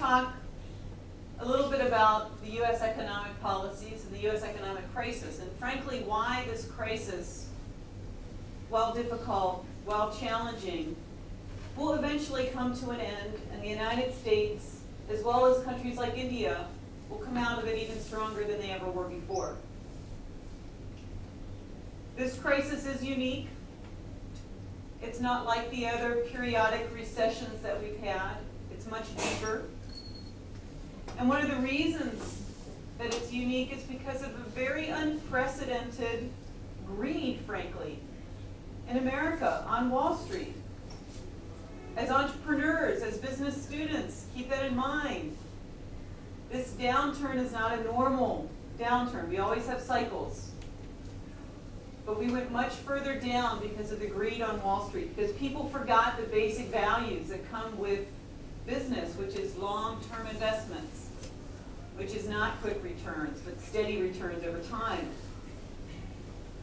talk a little bit about the U.S. economic policies and the U.S. economic crisis, and frankly, why this crisis, while difficult, while challenging, will eventually come to an end, and the United States, as well as countries like India, will come out of it even stronger than they ever were before. This crisis is unique. It's not like the other periodic recessions that we've had. It's much deeper. And one of the reasons that it's unique is because of a very unprecedented greed, frankly, in America, on Wall Street. As entrepreneurs, as business students, keep that in mind. This downturn is not a normal downturn. We always have cycles. But we went much further down because of the greed on Wall Street, because people forgot the basic values that come with business, which is long-term investments, which is not quick returns, but steady returns over time.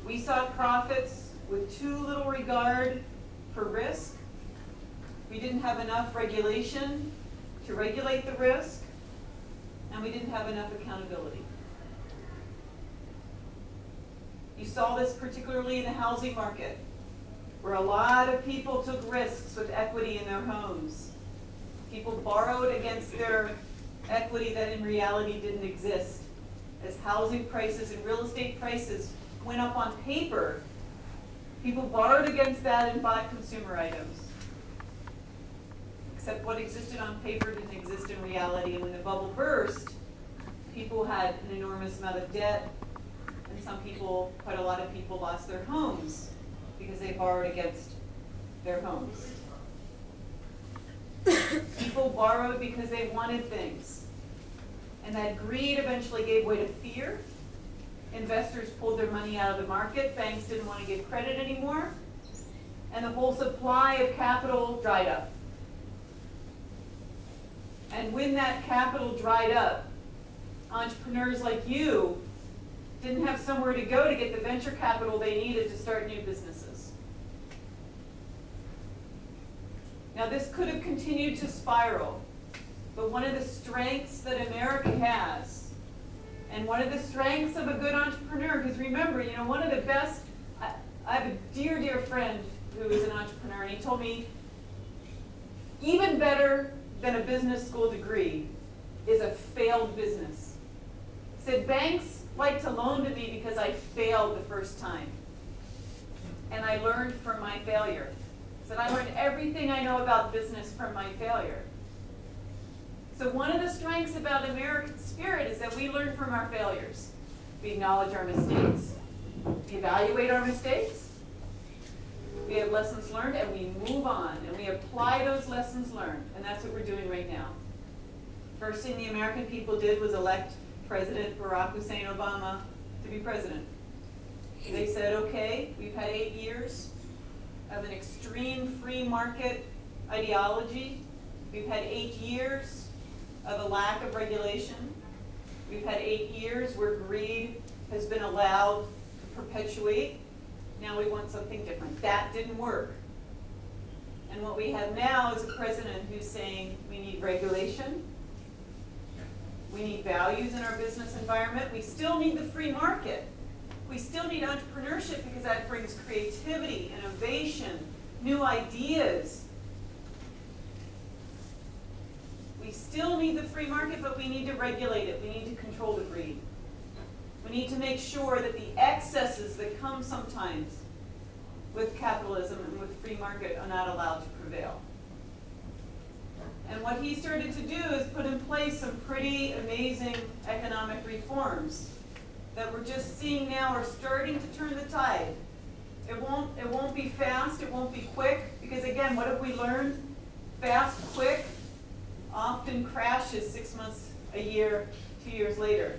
We sought profits with too little regard for risk. We didn't have enough regulation to regulate the risk, and we didn't have enough accountability. You saw this particularly in the housing market, where a lot of people took risks with equity in their homes. People borrowed against their equity that in reality didn't exist. As housing prices and real estate prices went up on paper, people borrowed against that and bought consumer items. Except what existed on paper didn't exist in reality, and when the bubble burst, people had an enormous amount of debt, and some people, quite a lot of people, lost their homes because they borrowed against their homes. People borrowed because they wanted things, and that greed eventually gave way to fear. Investors pulled their money out of the market, banks didn't want to give credit anymore, and the whole supply of capital dried up. And when that capital dried up, entrepreneurs like you didn't have somewhere to go to get the venture capital they needed to start new businesses. Now, this could have continued to spiral, but one of the strengths that America has, and one of the strengths of a good entrepreneur, because remember, you know, one of the best, I have a dear, dear friend who is an entrepreneur, and he told me, even better than a business school degree is a failed business. He said, banks like to loan to me because I failed the first time. And I learned from my failure. He said, I learned everything I know about business from my failure. So one of the strengths about American spirit is that we learn from our failures. We acknowledge our mistakes. We evaluate our mistakes. We have lessons learned, and we move on, and we apply those lessons learned. And that's what we're doing right now. First thing the American people did was elect President Barack Hussein Obama to be president. They said, okay, we've had 8 years of an extreme free market ideology. We've had 8 years of a lack of regulation. We've had 8 years where greed has been allowed to perpetuate. Now we want something different. That didn't work. And what we have now is a president who's saying we need regulation. We need values in our business environment. We still need the free market. We still need entrepreneurship because that brings creativity, innovation, new ideas. We still need the free market, but we need to regulate it. We need to control the greed. We need to make sure that the excesses that come sometimes with capitalism and with free market are not allowed to prevail. And what he started to do is put in place some pretty amazing economic reforms that we're just seeing now are starting to turn the tide. It won't be fast, it won't be quick, because again, what have we learned? Fast, quick, often crashes 6 months, a year, 2 years later.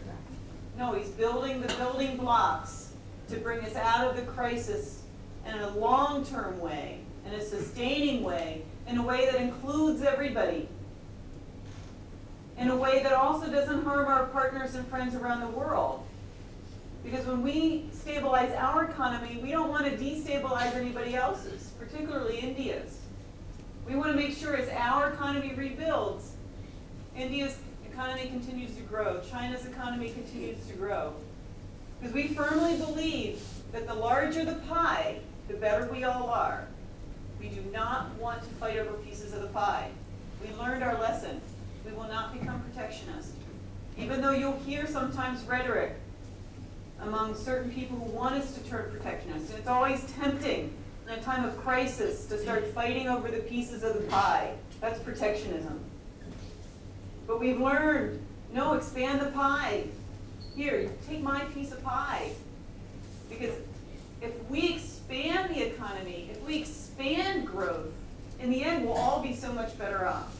No, he's building the building blocks to bring us out of the crisis in a long-term way, in a sustaining way, in a way that includes everybody, in a way that also doesn't harm our partners and friends around the world. Because when we stabilize our economy, we don't want to destabilize anybody else's, particularly India's. We want to make sure as our economy rebuilds, India's economy continues to grow. China's economy continues to grow. Because we firmly believe that the larger the pie, the better we all are. We do not want to fight over pieces of the pie. We learned our lesson. We will not become protectionist. Even though you'll hear sometimes rhetoric among certain people who want us to turn protectionist. And it's always tempting in a time of crisis to start fighting over the pieces of the pie. That's protectionism. But we've learned, no, expand the pie. Here, take my piece of pie. Because if we expand the economy, if we expand growth, in the end, we'll all be so much better off.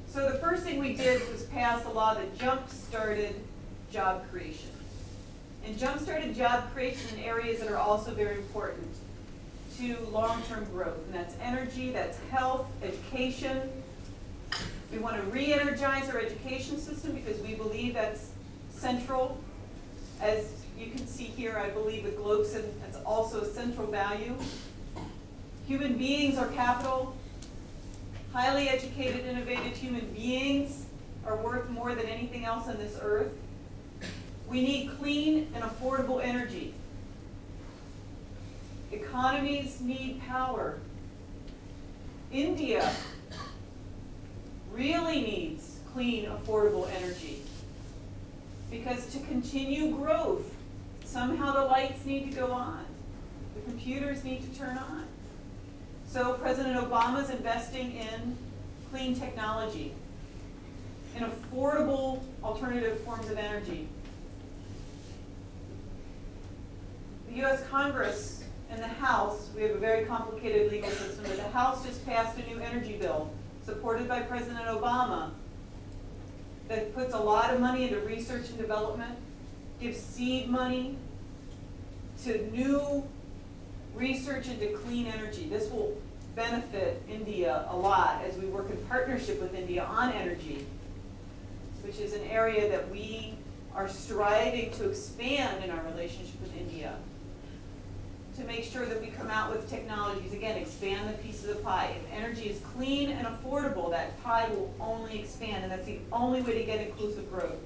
So the first thing we did was pass a law that jump-started job creation. And jump-started job creation in areas that are also very important to long-term growth. And that's energy, that's health, education. We want to re-energize our education system because we believe that's central. As you can see here, I believe with Globsyn, that's also a central value. Human beings are capital. Highly educated, innovative human beings are worth more than anything else on this earth. We need clean and affordable energy. Economies need power. India really needs clean, affordable energy. Because to continue growth, somehow the lights need to go on. The computers need to turn on. So President Obama's investing in clean technology, in affordable alternative forms of energy. The U.S. Congress and the House, we have a very complicated legal system, but the House just passed a new energy bill supported by President Obama that puts a lot of money into research and development, gives seed money to new research into clean energy. This will benefit India a lot as we work in partnership with India on energy, which is an area that we are striving to expand in our relationship with India, to make sure that we come out with technologies, again, expand the piece of the pie. If energy is clean and affordable, that pie will only expand, and that's the only way to get inclusive growth.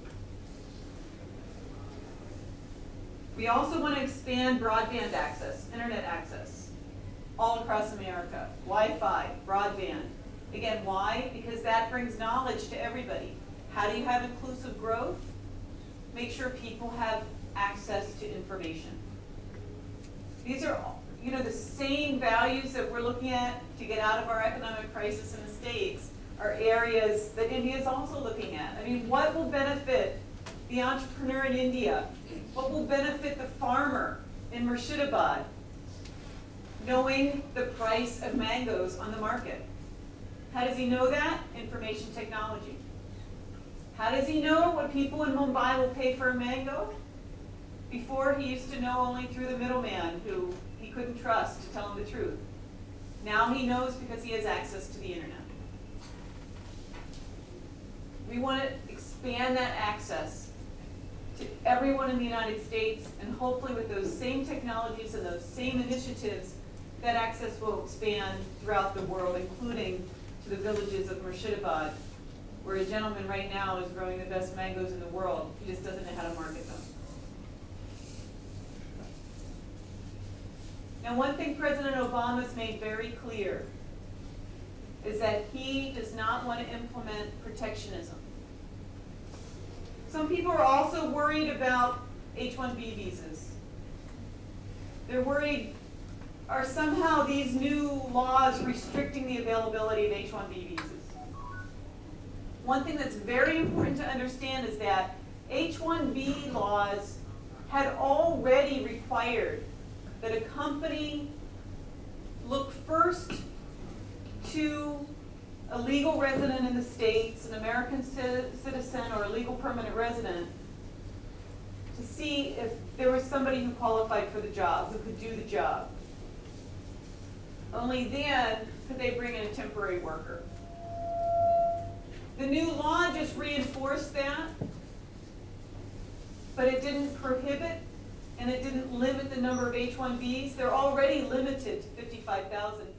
We also want to expand broadband access, internet access, all across America. Wi-Fi, broadband. Again, why? Because that brings knowledge to everybody. How do you have inclusive growth? Make sure people have access to information. These are, the same values that we're looking at to get out of our economic crisis in the States are areas that India is also looking at. I mean, what will benefit the entrepreneur in India? What will benefit the farmer in Murshidabad? Knowing the price of mangoes on the market. How does he know that? Information technology. How does he know what people in Mumbai will pay for a mango? Before, he used to know only through the middleman who he couldn't trust to tell him the truth. Now he knows because he has access to the internet. We want to expand that access to everyone in the United States, and hopefully with those same technologies and those same initiatives, that access will expand throughout the world, including to the villages of Murshidabad, where a gentleman right now is growing the best mangoes in the world. He just doesn't know how to market them. Now, one thing President Obama's made very clear is that he does not want to implement protectionism. Some people are also worried about H-1B visas. They're worried, are somehow these new laws restricting the availability of H-1B visas? One thing that's very important to understand is that H-1B laws had already required that a company look first to a legal resident in the States, an American citizen or a legal permanent resident, to see if there was somebody who qualified for the job, who could do the job. Only then could they bring in a temporary worker. The new law just reinforced that, but it didn't prohibit and it didn't limit the number of H-1Bs. They're already limited to 55,000